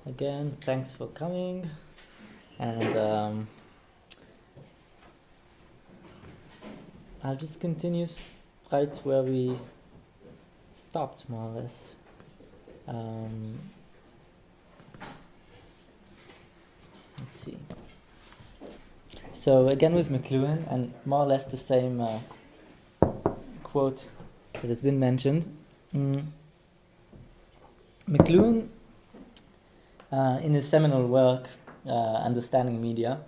again, thanks for coming. And I'll just continue right where we stopped, more or less. Let's see. So again with McLuhan, and more or less the same quote that has been mentioned. McLuhan, in his seminal work, Understanding Media,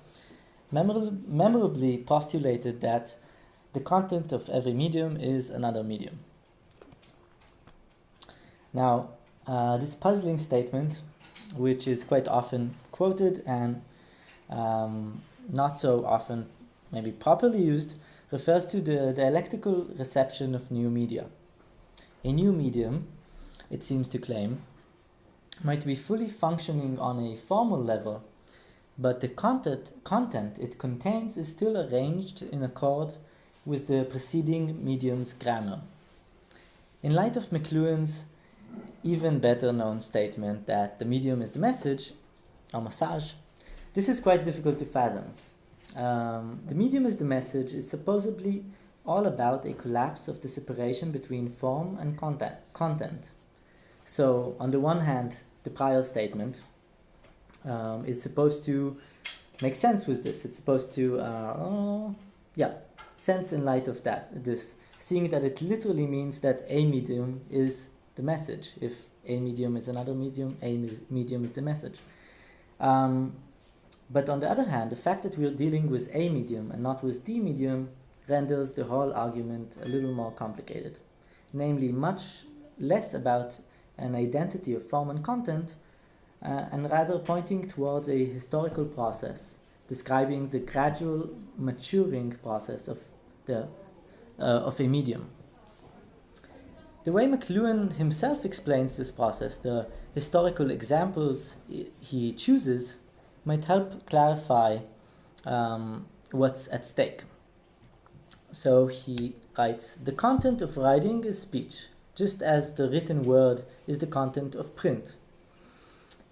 memorably postulated that the content of every medium is another medium. Now, this puzzling statement, which is quite often quoted and not so often maybe properly used, refers to the dialectical reception of new media. A new medium, it seems to claim, might be fully functioning on a formal level, but the content it contains is still arranged in accord with the preceding medium's grammar. In light of McLuhan's even better known statement that the medium is the message, or message, this is quite difficult to fathom. The medium is the message is supposedly all about a collapse of the separation between form and content. So, on the one hand, the prior statement is supposed to make sense with this. It's supposed to, sense in light of this, seeing that it literally means that a medium is the message. If a medium is another medium, a medium is the message. But on the other hand, the fact that we're dealing with a medium and not with the medium renders the whole argument a little more complicated. Namely, much less about an identity of form and content, and rather pointing towards a historical process, describing the gradual maturing process of a medium. The way McLuhan himself explains this process, the historical examples he chooses, might help clarify what's at stake. So he writes, the content of writing is speech, just as the written word is the content of print.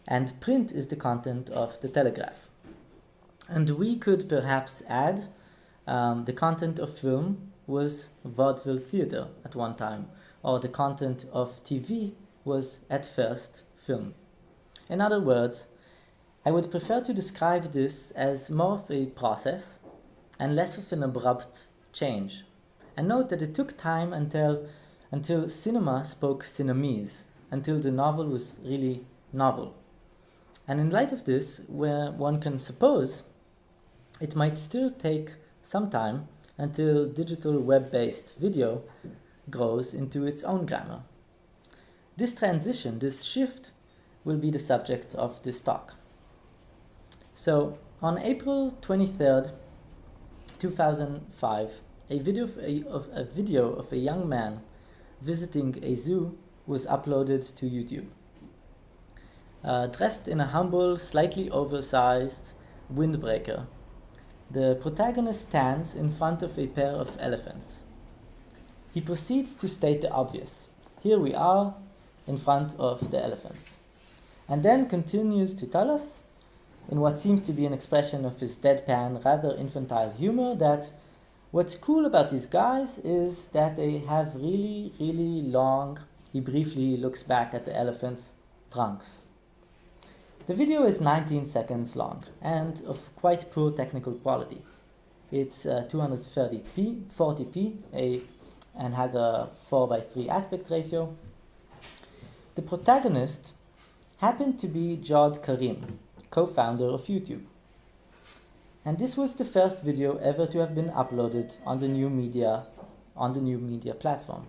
And print is the content of the telegraph. And we could perhaps add the content of film was vaudeville theater at one time, or the content of TV was at first film. In other words, I would prefer to describe this as more of a process and less of an abrupt change. And note that it took time until cinema spoke Siamese, until the novel was really novel. And in light of this, where one can suppose it might still take some time until digital web-based video grows into its own grammar. This transition, this shift, will be the subject of this talk. So, on April 23rd, 2005, a video of a young man visiting a zoo was uploaded to YouTube. Dressed in a humble, slightly oversized windbreaker, the protagonist stands in front of a pair of elephants. He proceeds to state the obvious. Here we are in front of the elephants. And then continues to tell us, in what seems to be an expression of his deadpan, rather infantile humor, that what's cool about these guys is that they have really, really long, he briefly looks back at the elephants' trunks. The video is 19 seconds long and of quite poor technical quality. It's 240p, 40p, and has a 4:3 aspect ratio. The protagonist happened to be Jawed Karim, co-founder of YouTube. And this was the first video ever to have been uploaded on the new media platform.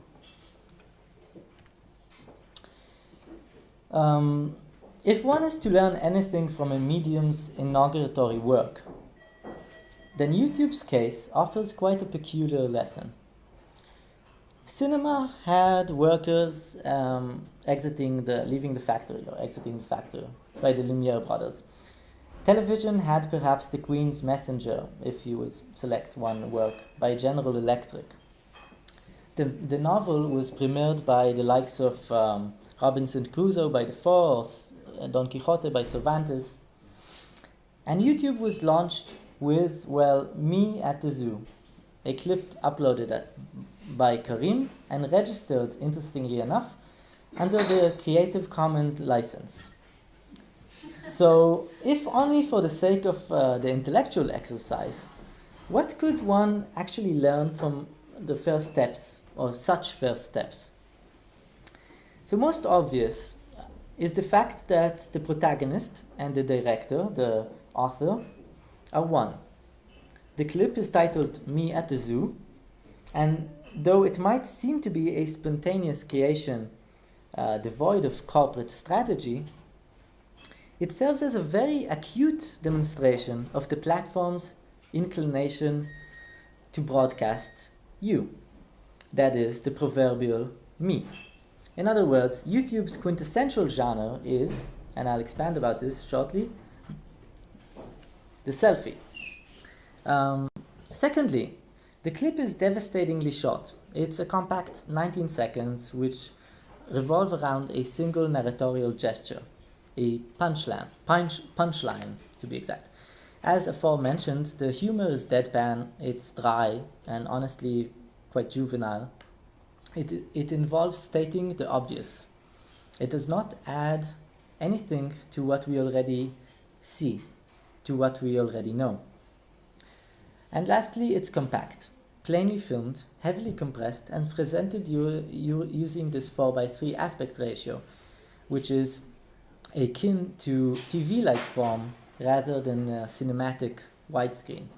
If one is to learn anything from a medium's inauguratory work, then YouTube's case offers quite a peculiar lesson. Cinema had workers leaving the factory by the Lumiere brothers. Television had perhaps The Queen's Messenger, if you would select one work, by General Electric. The novel was premiered by the likes of Robinson Crusoe by the Four, Don Quixote by Cervantes. And YouTube was launched with, well, me at the zoo, a clip uploaded by Karim and registered, interestingly enough, under the Creative Commons license. So, if only for the sake of the intellectual exercise, what could one actually learn from the first steps, or such first steps? So most obvious is the fact that the protagonist and the director, the author, are one. The clip is titled Me at the Zoo, and though it might seem to be a spontaneous creation devoid of corporate strategy, it serves as a very acute demonstration of the platform's inclination to broadcast you, that is, the proverbial me. In other words, YouTube's quintessential genre is, and I'll expand about this shortly, the selfie. Secondly, the clip is devastatingly short. It's a compact 19 seconds which revolve around a single narratorial gesture, a punchline to be exact. As aforementioned, the humor is deadpan, it's dry, and honestly quite juvenile. It involves stating the obvious. It does not add anything to what we already see, to what we already know. And lastly, it's compact, plainly filmed, heavily compressed, and presented using this 4:3 aspect ratio, which is akin to TV-like form rather than cinematic widescreen.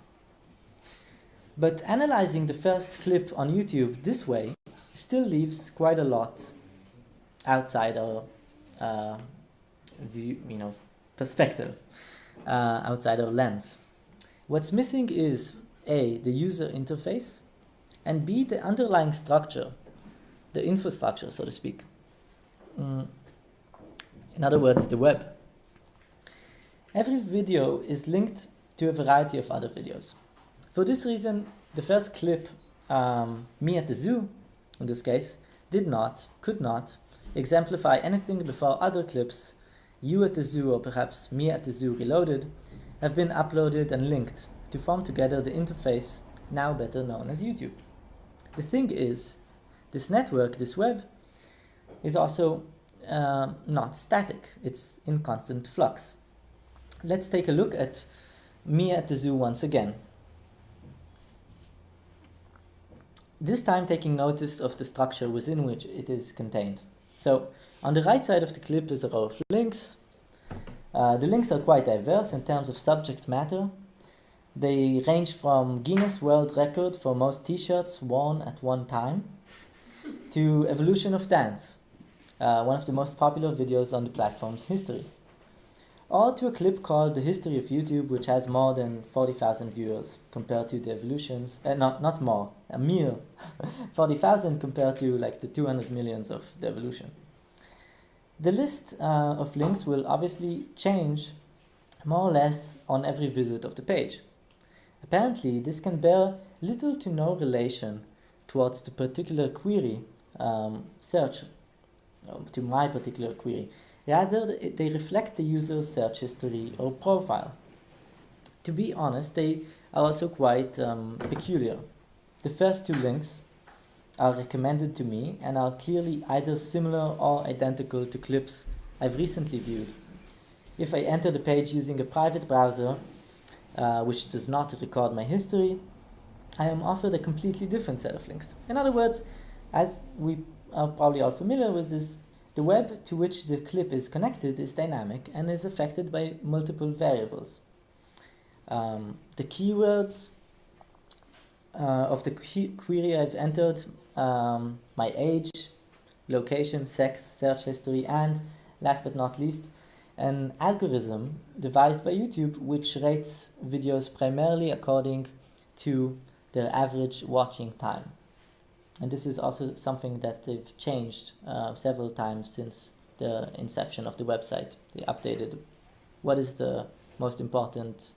But analyzing the first clip on YouTube this way still leaves quite a lot outside our perspective, outside our lens. What's missing is A, the user interface, and B, the underlying structure, the infrastructure, so to speak. In other words, the web. Every video is linked to a variety of other videos. For this reason, the first clip, Me at the Zoo, in this case, could not exemplify anything before other clips, You at the Zoo or perhaps Me at the Zoo Reloaded, have been uploaded and linked to form together the interface now better known as YouTube. The thing is, this network, this web, is also not static. It's in constant flux. Let's take a look at Me at the Zoo once again. This time taking notice of the structure within which it is contained. So, on the right side of the clip is a row of links. The links are quite diverse in terms of subject matter. They range from Guinness World Record for most t-shirts worn at one time to Evolution of Dance, one of the most popular videos on the platform's history, or to a clip called The History of YouTube, which has more than 40,000 viewers compared to the Evolutions, not more, a mere 40,000 compared to like the 200 millions of the Evolution. The list of links will obviously change more or less on every visit of the page. Apparently, this can bear little to no relation towards the particular query search, to my particular query. Rather, they reflect the user's search history or profile. To be honest, they are also quite peculiar. The first two links are recommended to me and are clearly either similar or identical to clips I've recently viewed. If I enter the page using a private browser, which does not record my history, I am offered a completely different set of links. In other words, as we are probably all familiar with this, the web to which the clip is connected is dynamic and is affected by multiple variables. The keywords of the query I've entered, my age, location, sex, search history, and last but not least, an algorithm devised by YouTube which rates videos primarily according to their average watching time. And this is also something that they've changed several times since the inception of the website. They updated what is the most important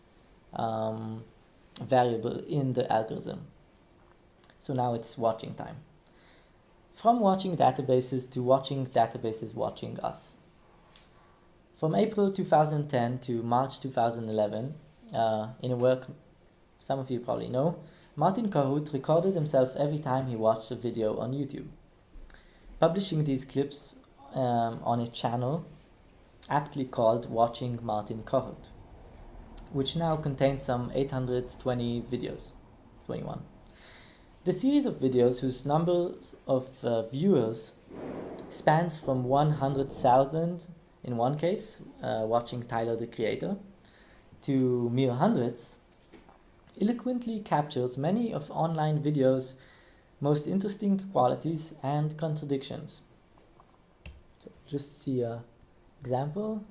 variable in the algorithm. So now it's watching time. From watching databases to watching databases watching us. From April 2010 to March 2011, in a work some of you probably know, Martin Kahoot recorded himself every time he watched a video on YouTube, publishing these clips on a channel aptly called Watching Martin Kahoot, which now contains some 820 videos, 21. The series of videos, whose number of viewers spans from 100,000 in one case, watching Tyler the Creator, to mere hundreds, eloquently captures many of online videos' most interesting qualities and contradictions. So just see an example.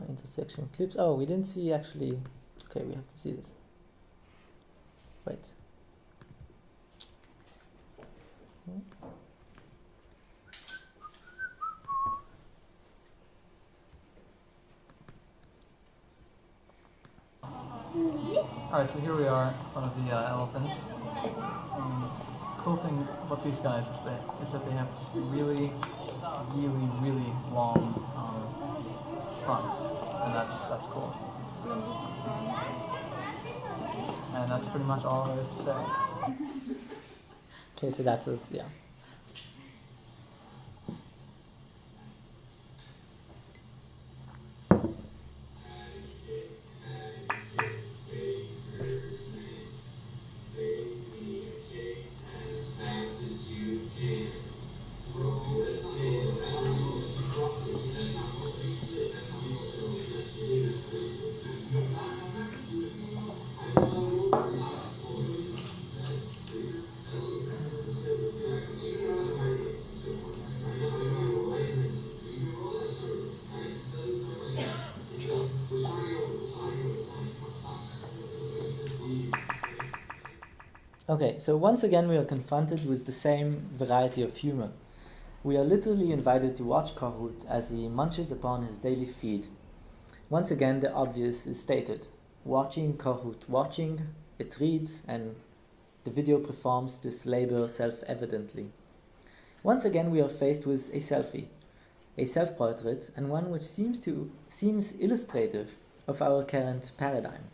Intersection clips. Oh, we didn't see actually. Okay, we have to see this. Wait. Alright, so here we are in front of the elephants. Cool thing about these guys is that they have really, really long fronts, and that's cool. And that's pretty much all there is to say. Okay, so that was, yeah. Okay, so once again we are confronted with the same variety of humor. We are literally invited to watch Kahoot as he munches upon his daily feed. Once again the obvious is stated. Watching Kahoot, watching, it reads, and the video performs this labor self-evidently. Once again we are faced with a selfie, a self-portrait, and one which seems illustrative of our current paradigm.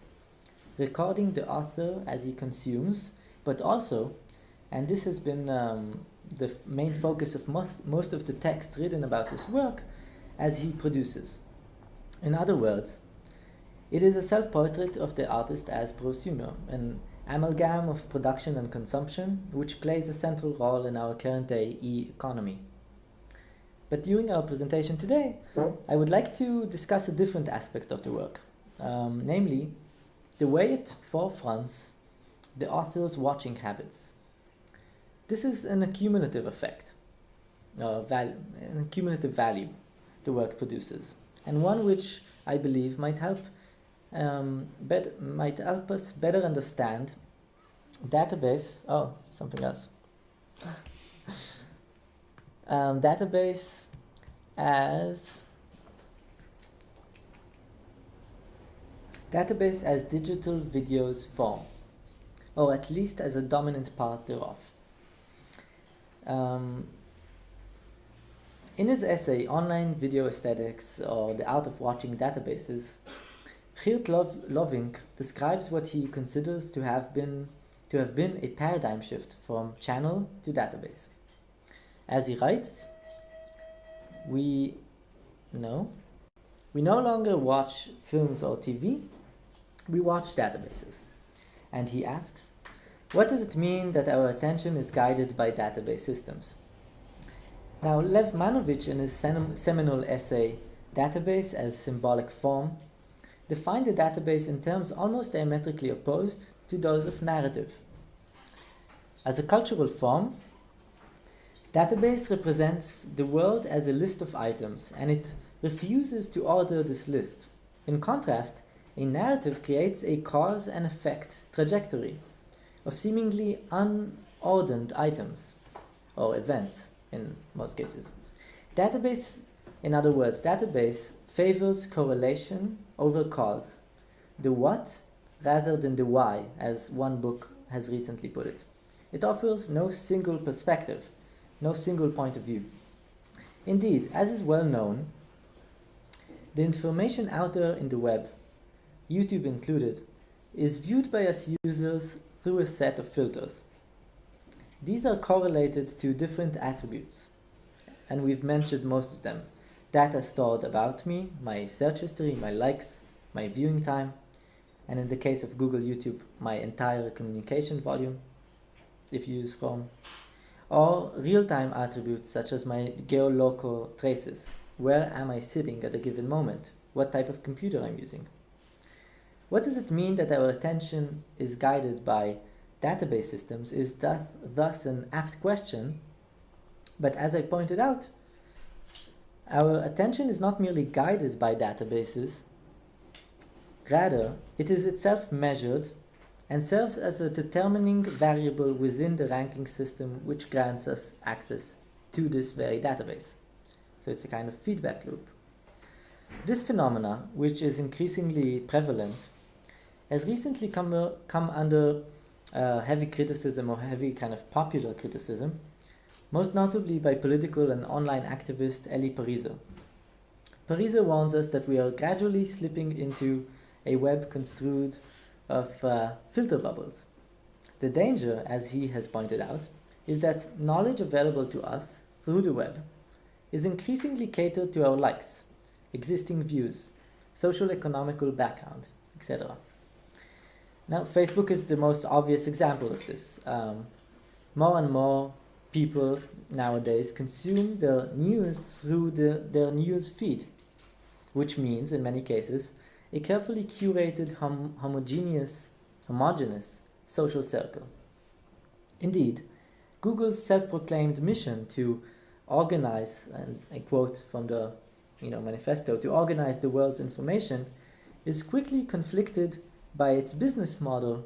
Recording the author as he consumes, but also, and this has been the main focus of most of the text written about this work, as he produces. In other words, it is a self-portrait of the artist as prosumer, an amalgam of production and consumption, which plays a central role in our current-day e-economy. But during our presentation today, I would like to discuss a different aspect of the work, namely, the way it forefronts the author's watching habits. This is an accumulative effect, an accumulative value the work produces, and one which I believe might help us better understand database. Oh, something else. Database as digital videos form, or at least as a dominant part thereof. In his essay, Online Video Aesthetics, or the Art of Watching Databases, Geert Lovink describes what he considers to have been a paradigm shift from channel to database. As he writes, we no longer watch films or TV, we watch databases. And he asks, what does it mean that our attention is guided by database systems? Now, Lev Manovich, in his seminal essay, Database as Symbolic Form, defined the database in terms almost diametrically opposed to those of narrative. As a cultural form, database represents the world as a list of items, and it refuses to order this list. In contrast, a narrative creates a cause and effect trajectory of seemingly unordered items, or events in most cases. Database, in other words, database favors correlation over cause, the what rather than the why, as one book has recently put it. It offers no single perspective, no single point of view. Indeed, as is well known, The information out there in the web, YouTube included, is viewed by us users through a set of filters. These are correlated to different attributes, and we've mentioned most of them. Data stored about me, my search history, my likes, my viewing time, and in the case of Google YouTube, my entire communication volume, if you use Chrome, or real-time attributes such as my geolocal traces. Where am I sitting at a given moment? What type of computer I'm using? What does it mean that our attention is guided by database systems is thus an apt question, but as I pointed out, our attention is not merely guided by databases, rather it is itself measured and serves as a determining variable within the ranking system which grants us access to this very database. So it's a kind of feedback loop. This phenomena, which is increasingly prevalent, has recently come under heavy criticism or heavy kind of popular criticism, most notably by political and online activist Eli Pariser. Pariser warns us that we are gradually slipping into a web construed of filter bubbles. The danger, as he has pointed out, is that knowledge available to us through the web is increasingly catered to our likes, existing views, social economical background, etc. Now, Facebook is the most obvious example of this. More and more people nowadays consume their news through their news feed, which means, in many cases, a carefully curated, homogeneous social circle. Indeed, Google's self-proclaimed mission to organize, and I quote from the manifesto, to organize the world's information, is quickly conflicted by its business model,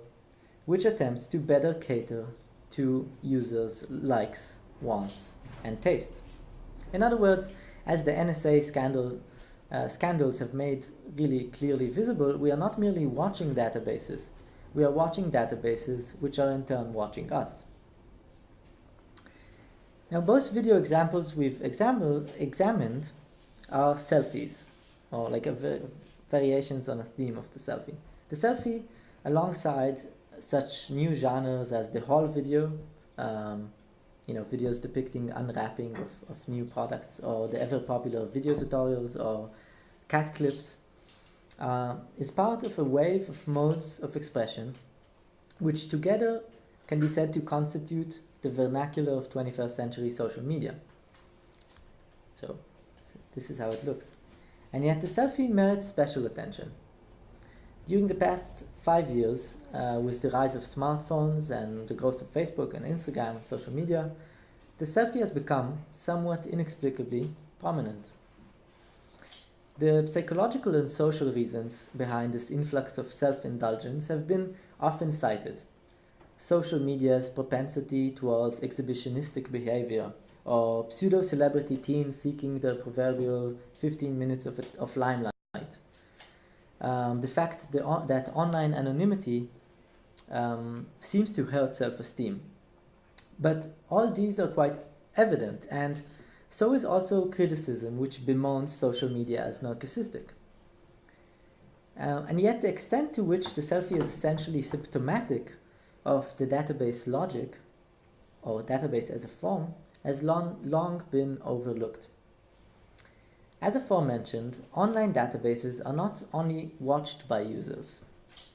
which attempts to better cater to users' likes, wants, and tastes. In other words, as the NSA scandals have made really clearly visible, we are not merely watching databases, we are watching databases which are in turn watching us. Now, both video examples we've examined are selfies, or like variations on a theme of the selfie. The selfie, alongside such new genres as the haul video, videos depicting unwrapping of new products, or the ever popular video tutorials or cat clips, is part of a wave of modes of expression which together can be said to constitute the vernacular of 21st century social media. So this is how it looks. And yet the selfie merits special attention. During the past 5 years, with the rise of smartphones and the growth of Facebook and Instagram, social media, the selfie has become, somewhat inexplicably, prominent. The psychological and social reasons behind this influx of self-indulgence have been often cited. Social media's propensity towards exhibitionistic behavior, or pseudo-celebrity teens seeking the proverbial 15 minutes of limelight. The fact that online anonymity seems to hurt self-esteem. But all these are quite evident, and so is also criticism which bemoans social media as narcissistic. And yet the extent to which the selfie is essentially symptomatic of the database logic, or database as a form, has long been overlooked. As aforementioned, online databases are not only watched by users,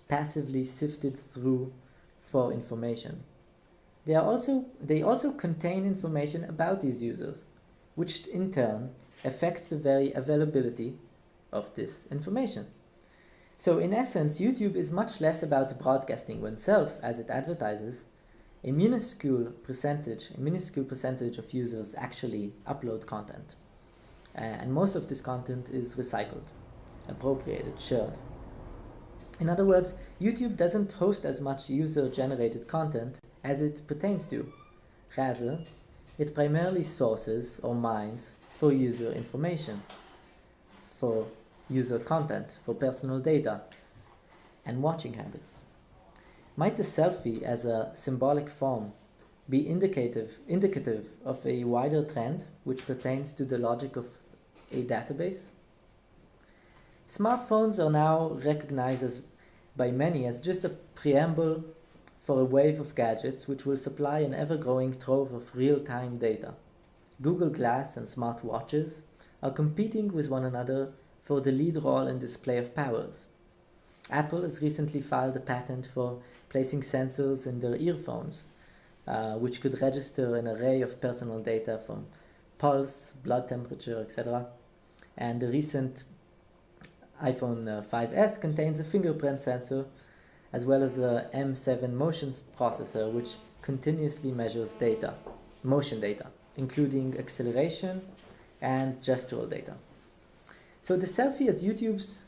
passively sifted through for information. They also contain information about these users, which in turn affects the very availability of this information. So in essence, YouTube is much less about broadcasting oneself as it advertises. A minuscule percentage of users actually upload content. And most of this content is recycled, appropriated, shared. In other words, YouTube doesn't host as much user-generated content as it pertains to. Rather, it primarily sources or mines for user information, for user content, for personal data, and watching habits. Might the selfie as a symbolic form be indicative of a wider trend which pertains to the logic of a database? Smartphones are now recognized by many as just a preamble for a wave of gadgets which will supply an ever-growing trove of real-time data. Google Glass and smartwatches are competing with one another for the lead role in display of powers. Apple has recently filed a patent for placing sensors in their earphones, which could register an array of personal data from pulse, blood temperature, etc. And the recent iPhone 5S contains a fingerprint sensor as well as the M7 motion processor, which continuously measures motion data, including acceleration and gestural data. So the selfie as YouTube's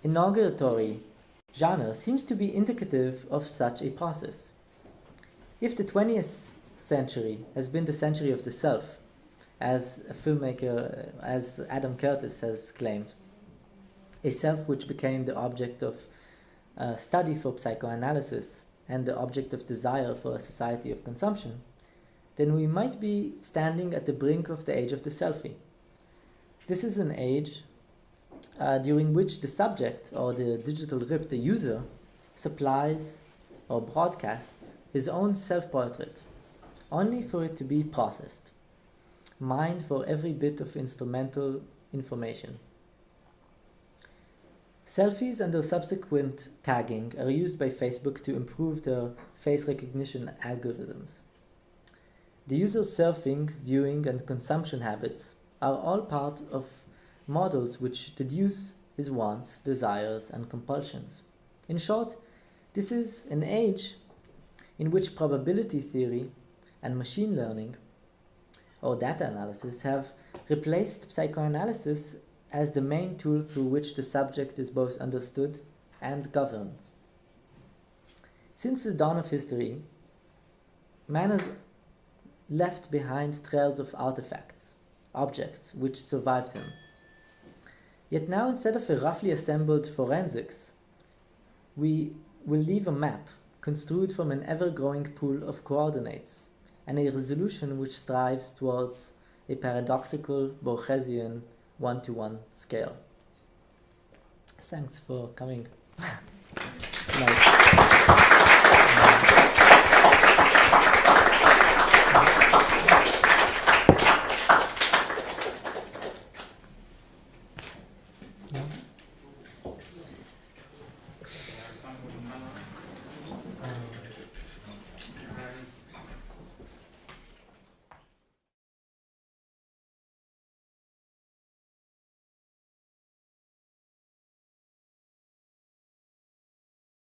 inauguratory genre seems to be indicative of such a process. If the 20th century has been the century of the self, as a filmmaker, as Adam Curtis has claimed, a self which became the object of study for psychoanalysis and the object of desire for a society of consumption, then we might be standing at the brink of the age of the selfie. This is an age during which the subject, or the digital rip, the user, supplies or broadcasts his own self-portrait, only for it to be processed, mined for every bit of instrumental information. Selfies and their subsequent tagging are used by Facebook to improve their face recognition algorithms. The user's surfing, viewing, and consumption habits are all part of models which deduce his wants, desires, and compulsions. In short, this is an age in which probability theory and machine learning or data analysis have replaced psychoanalysis as the main tool through which the subject is both understood and governed. Since the dawn of history, man has left behind trails of artifacts, objects which survived him. Yet now, instead of a roughly assembled forensics, we will leave a map construed from an ever-growing pool of coordinates and a resolution which strives towards a paradoxical Borgesian one-to-one scale. Thanks for coming. Nice.